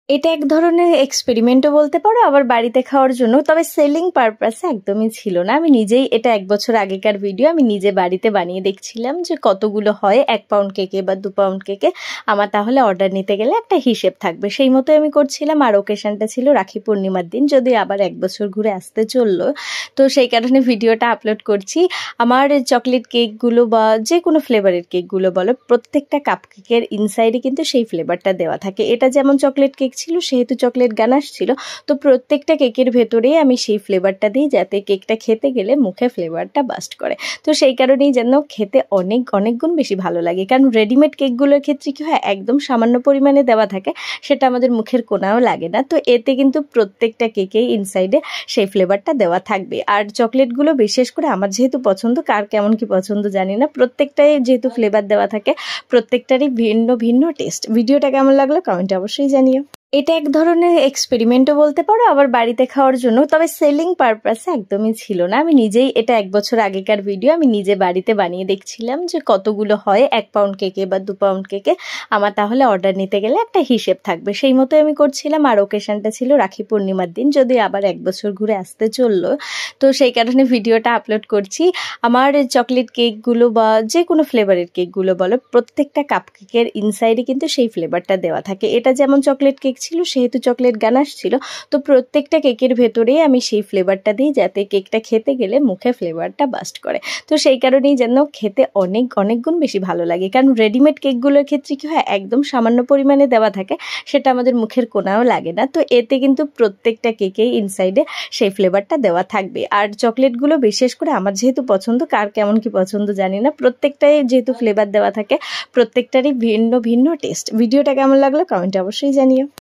এটা এক ধরনের এক্সপেরিমেন্টও বলতে পারো, আবার বাড়িতে খাওয়ার জন্য, তবে সেলিং পারপাসে একদমই ছিল না। আমি নিজেই, এটা 1 বছর আগেকার ভিডিও, আমি নিজে বাড়িতে বানিয়ে দেখছিলাম যে কতগুলো হয় 1 পাউন্ড কেকে বা 2 পাউন্ড কেকে, আমার তাহলে অর্ডার নিতে গেলে একটা হিসেব থাকবে, সেই মতো আমি করছিলাম। আর ওকেশনটা ছিল রাখি পূর্ণিমার দিন, যদি আবার 1 বছর ঘুরে আসতে চললো, তো সেই কারণে ভিডিওটা আপলোড করছি। আমার চকলেট কেকগুলো বা যে কোনো ফ্লেভারের কেকগুলো বলো, প্রত্যেকটা কাপ কেকের ইনসাইডে কিন্তু সেই ফ্লেভারটা দেওয়া থাকে। এটা যেমন চকলেট কেক ছিল, সেহেতু চকলেট গানাশ ছিল, তো প্রত্যেকটা কেকের ভেতরেই আমি সেই ফ্লেভারটা দিই, যাতে কেকটা খেতে গেলে মুখে ফ্লেভারটা বাস্ট করে। তো সেই কারণেই যেন খেতে অনেক অনেক গুণ বেশি ভালো লাগে। কারণ রেডিমেড কেকগুলোর ক্ষেত্রে কি হয়, একদম সামান্য পরিমাণে দেওয়া থাকে, সেটা আমাদের মুখের কোনাও লাগে না। তো এতে কিন্তু প্রত্যেকটা কেকেই ইনসাইডে সেই ফ্লেভারটা দেওয়া থাকবে। আর চকলেটগুলো বিশেষ করে আমার যেহেতু পছন্দ, কার কেমন কি পছন্দ জানি না, প্রত্যেকটাই যেহেতু ফ্লেভার দেওয়া থাকে, প্রত্যেকটারই ভিন্ন ভিন্ন টেস্ট। ভিডিওটা কেমন লাগলো কমেন্টে অবশ্যই জানিও। এটা এক ধরনের এক্সপেরিমেন্টও বলতে পারো, আবার বাড়িতে খাওয়ার জন্য, তবে সেলিং পারপাসে একদমই ছিল না। আমি নিজেই, এটা 1 বছর আগেকার ভিডিও, আমি নিজে বাড়িতে বানিয়ে দেখছিলাম যে কতগুলো হয় 1 পাউন্ড কেকে বা 2 পাউন্ড কেকে, আমার তাহলে অর্ডার নিতে গেলে একটা হিসেব থাকবে, সেই মতো আমি করছিলাম। আর ওকেশনটা ছিল রাখি পূর্ণিমার দিন, যদি আবার 1 বছর ঘুরে আসতে চললো, তো সেই কারণে ভিডিওটা আপলোড করছি। আমার চকলেট কেকগুলো বা যে কোনো ফ্লেভারের কেকগুলো বলো, প্রত্যেকটা কাপ কেকের ইনসাইডে কিন্তু সেই ফ্লেভারটা দেওয়া থাকে। এটা যেমন চকলেট কেক ছিল, সেহেতু চকলেট গানাশ ছিল, তো প্রত্যেকটা কেকের ভেতরেই আমি সেই ফ্লেভারটা দিই, যাতে কেকটা খেতে গেলে মুখে ফ্লেভারটা বাস্ট করে। তো সেই কারণেই যেন খেতে অনেক অনেক গুণ বেশি ভালো লাগে। কারণ রেডিমেড কেকগুলোর ক্ষেত্রে কি হয়, একদম সামান্য পরিমাণে দেওয়া থাকে, সেটা আমাদের মুখের কোনাও লাগে না। তো এতে কিন্তু প্রত্যেকটা কেকেই ইনসাইডে সেই ফ্লেভারটা দেওয়া থাকবে। আর চকলেটগুলো বিশেষ করে আমার যেহেতু পছন্দ, কার কেমন কি পছন্দ জানি না, প্রত্যেকটাই যেহেতু ফ্লেভার দেওয়া থাকে, প্রত্যেকটারই ভিন্ন ভিন্ন টেস্ট। ভিডিওটা কেমন লাগলো কমেন্টে অবশ্যই জানিও।